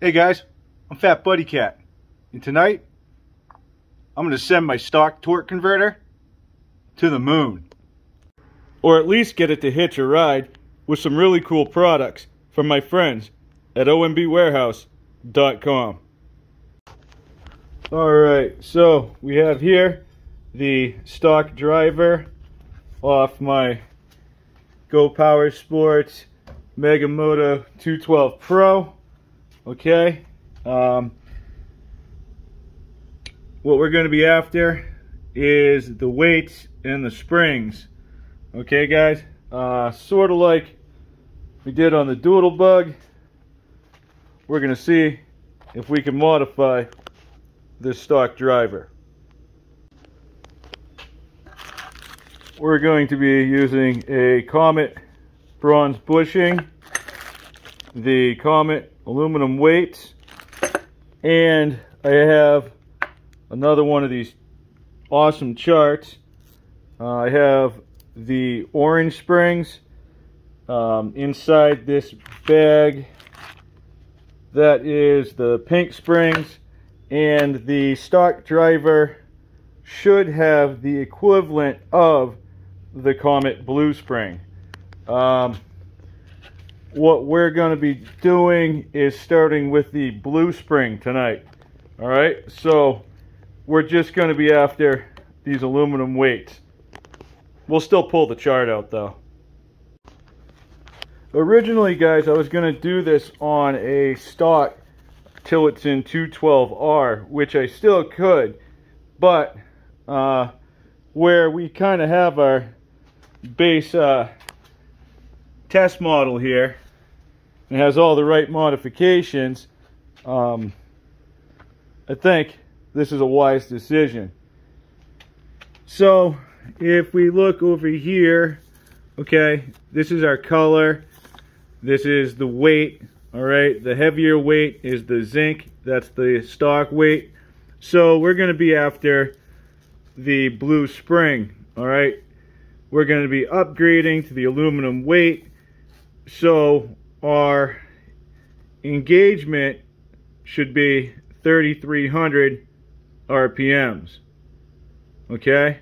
Hey guys, I'm FatBuddyCat, and tonight I'm going to send my stock torque converter to the moon. Or at least get it to hitch a ride with some really cool products from my friends at ombwarehouse.com. Alright, so we have here the stock driver off my Go Power Sports Mega Moto 212 Pro. Okay, what we're going to be after is the weights and the springs. Okay guys, sort of like we did on the Doodlebug, we're going to see if we can modify this stock driver. We're going to be using a Comet bronze bushing, the Comet aluminum weights, and I have another one of these awesome charts. I have the orange springs inside this bag. That is the pink springs, and the stock driver should have the equivalent of the Comet blue spring. What we're going to be doing is starting with the blue spring tonight. Alright, so we're just going to be after these aluminum weights. We'll still pull the chart out though. Originally guys, I was going to do this on a stock Tillotson 212R, which I still could, but where we kind of have our base test model here, it has all the right modifications, I think this is a wise decision. So if we look over here, okay, this is our color, this is the weight. All right, the heavier weight is the zinc, that's the stock weight. So we're going to be after the blue spring. All right, we're going to be upgrading to the aluminum weight, so our engagement should be 3,300 RPMs. Okay,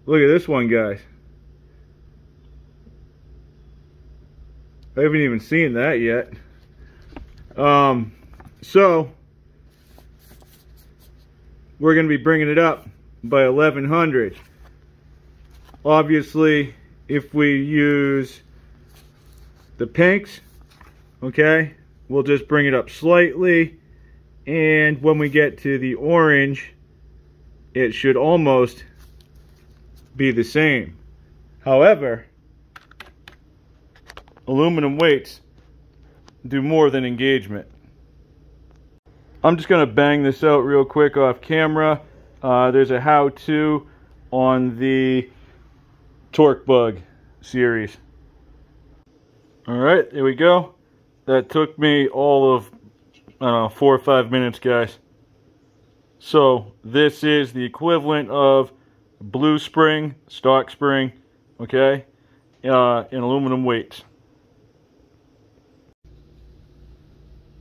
look at this one guys, I haven't even seen that yet. So we're going to be bringing it up by 1,100. Obviously, if we use the pinks, okay, we'll just bring it up slightly, and when we get to the orange, it should almost be the same. However, aluminum weights do more than engagement. I'm just going to bang this out real quick off camera. There's a how-to on the Tork Bug series. Alright, there we go. That took me all of, I don't know, 4 or 5 minutes, guys. So this is the equivalent of blue spring, stock spring, okay, in aluminum weights.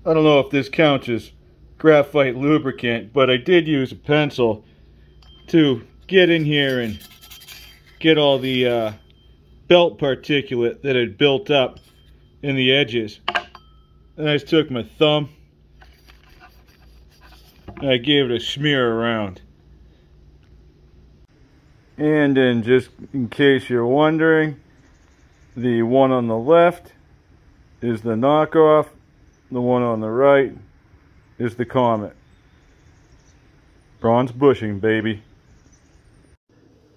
I don't know if this counts as graphite lubricant, but I did use a pencil to get in here and get all the belt particulate that had built up in the edges. And I just took my thumb and I gave it a smear around. And then, just in case you're wondering, the one on the left is the knockoff. The one on the right is the Comet. Bronze bushing, baby.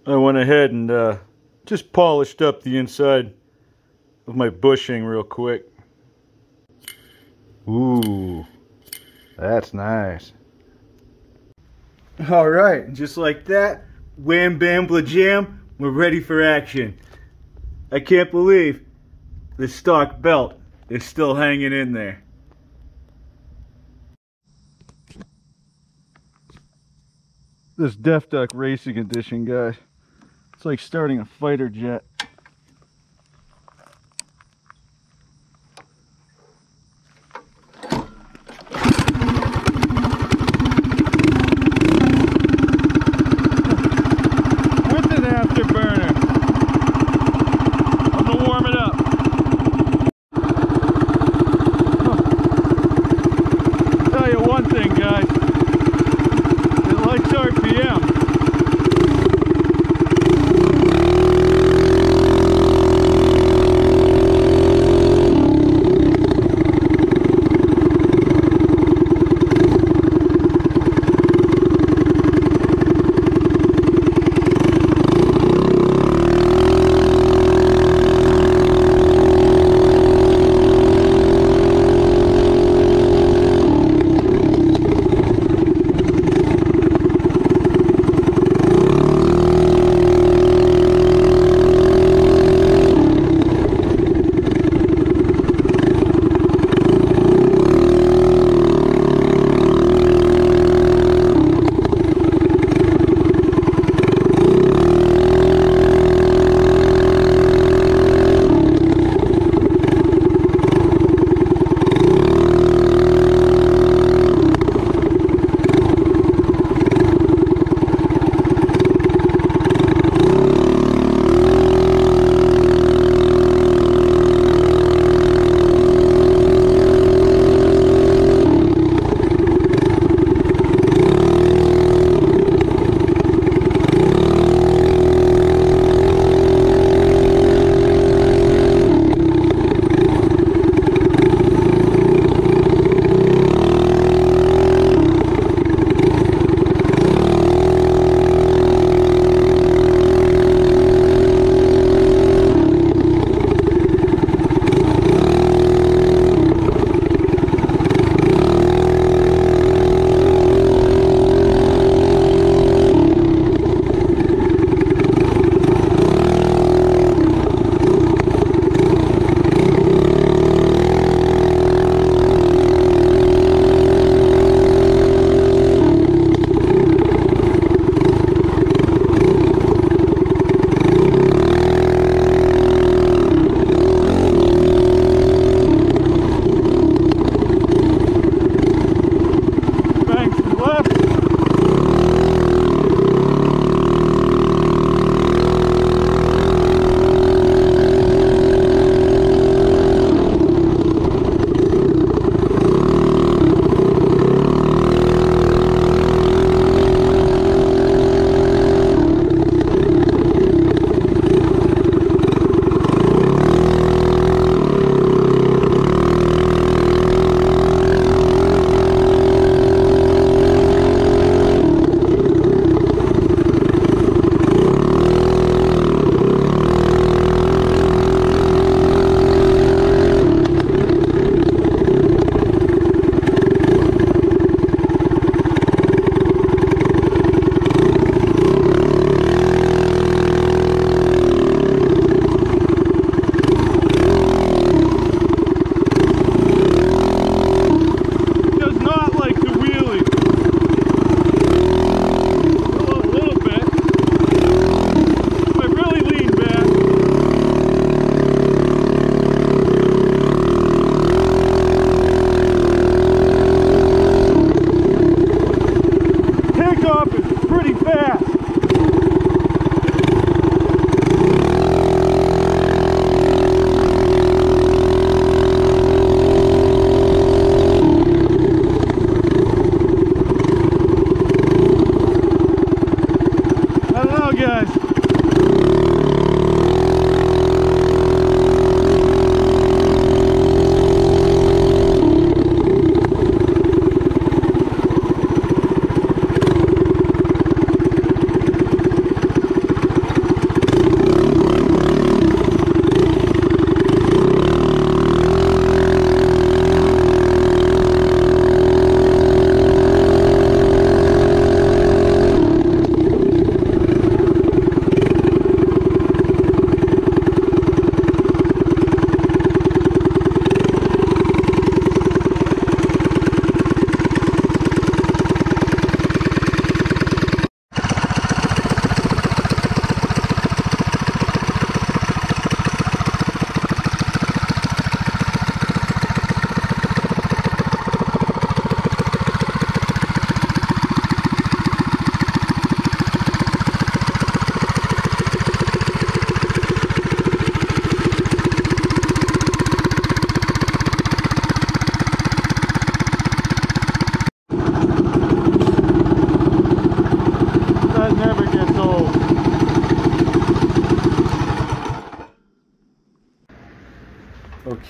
I went ahead and just polished up the inside of my bushing real quick. Ooh, that's nice. Alright, just like that, wham bam bla jam, we're ready for action. I can't believe the stock belt is still hanging in there. This Def Duck Racing Edition, guys. It's like starting a fighter jet.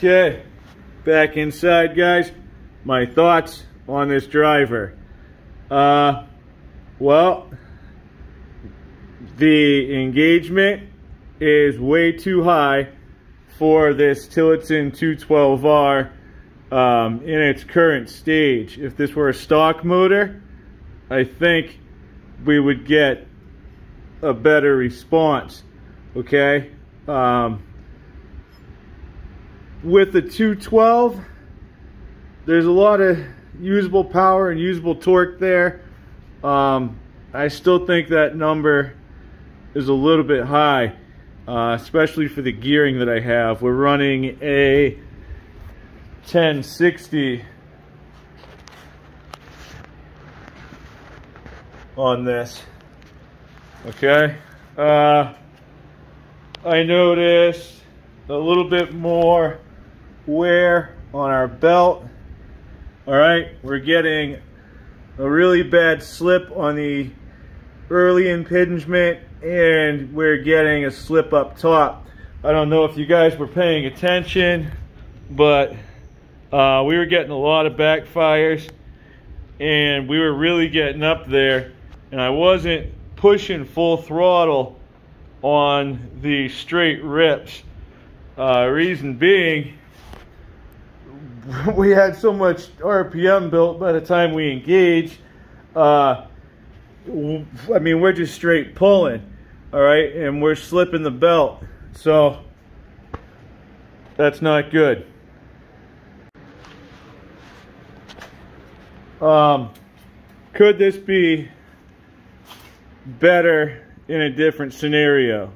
Okay, back inside, guys. My thoughts on this driver. Well, the engagement is way too high for this Tillotson 212R in its current stage. If this were a stock motor, I think we would get a better response, okay? With the 212, there's a lot of usable power and usable torque there. I still think that number is a little bit high, especially for the gearing that I have. We're running a 1060 on this. Okay, I noticed a little bit more wear on our belt. All right, we're getting a really bad slip on the early impingement, and we're getting a slip up top. I don't know if you guys were paying attention, but we were getting a lot of backfires, and we were really getting up there, and I wasn't pushing full throttle on the straight rips. Reason being, we had so much RPM built by the time we engaged. I mean, we're just straight pulling, all right, and we're slipping the belt, so that's not good. Could this be better in a different scenario?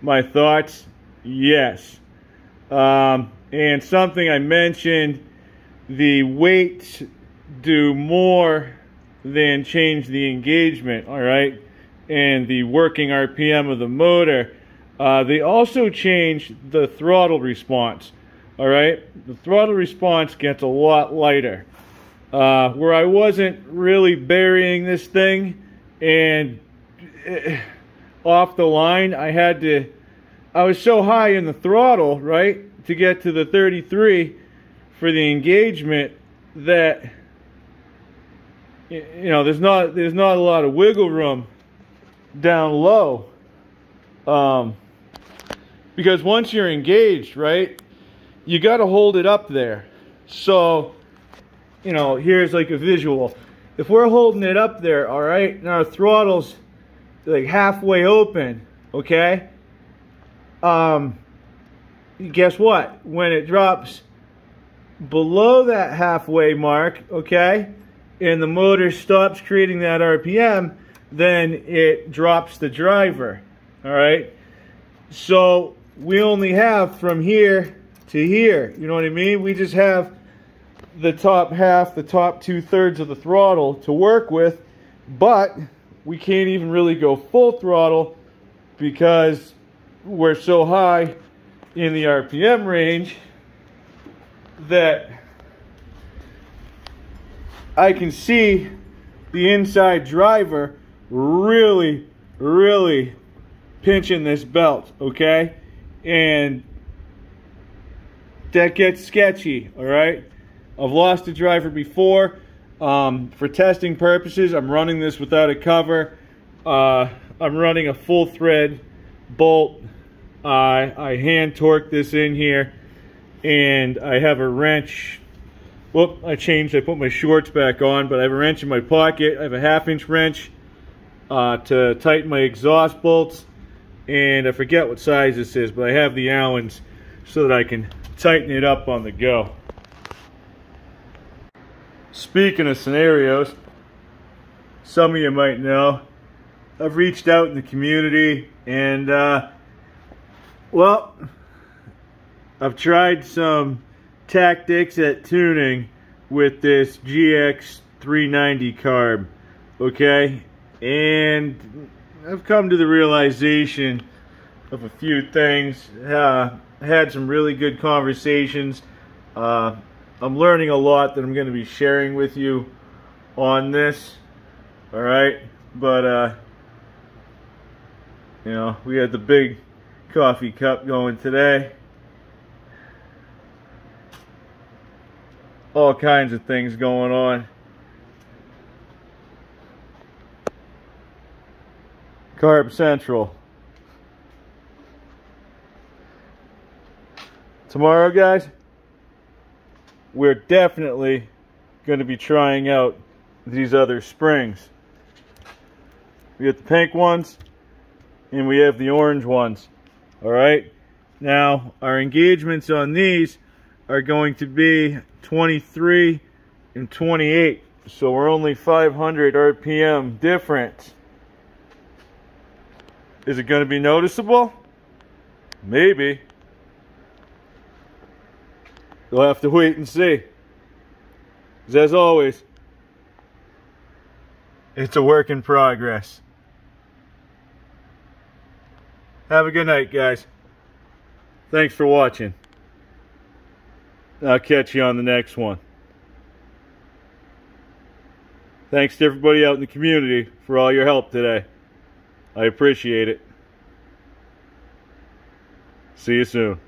My thoughts, yes. And something I mentioned, the weights do more than change the engagement, all right, and the working RPM of the motor. They also change the throttle response, all right. The throttle response gets a lot lighter. Where I wasn't really burying this thing and off the line, I was so high in the throttle, right, to get to the 33 for the engagement that, you know, there's not a lot of wiggle room down low, because once you're engaged, right, you got to hold it up there. So, you know, here's like a visual. If we're holding it up there, all right, and our throttle's like halfway open, okay, guess what? When it drops below that halfway mark, okay, and the motor stops creating that RPM, then it drops the driver, all right? So we only have from here to here, you know what I mean? We just have the top half, the top 2/3 of the throttle to work with, but we can't even really go full throttle because we're so high in the RPM range that I can see the inside driver really pinching this belt, okay? And that gets sketchy, all right? I've lost a driver before. For testing purposes, I'm running this without a cover. I'm running a full thread bolt. I hand torque this in here, and I have a wrench. Whoop, I put my shorts back on, but I have a wrench in my pocket. I have a 1/2-inch wrench to tighten my exhaust bolts, and I forget what size this is, but I have the Allens so that I can tighten it up on the go. Speaking of scenarios, some of you might know, I've reached out in the community, and well, I've tried some tactics at tuning with this GX 390 carb, okay, and I've come to the realization of a few things. Had some really good conversations. I'm learning a lot that I'm going to be sharing with you on this, all right, but you know, we had the big coffee cup going today. all kinds of things going on. Carb Central. Tomorrow, guys, we're definitely going to be trying out these other springs. We have the pink ones and we have the orange ones. Alright, now our engagements on these are going to be 23 and 28, so we're only 500 RPM difference. Is it going to be noticeable? Maybe. We'll have to wait and see. As always, it's a work in progress. Have a good night, guys. Thanks for watching. I'll catch you on the next one. Thanks to everybody out in the community for all your help today. I appreciate it. See you soon.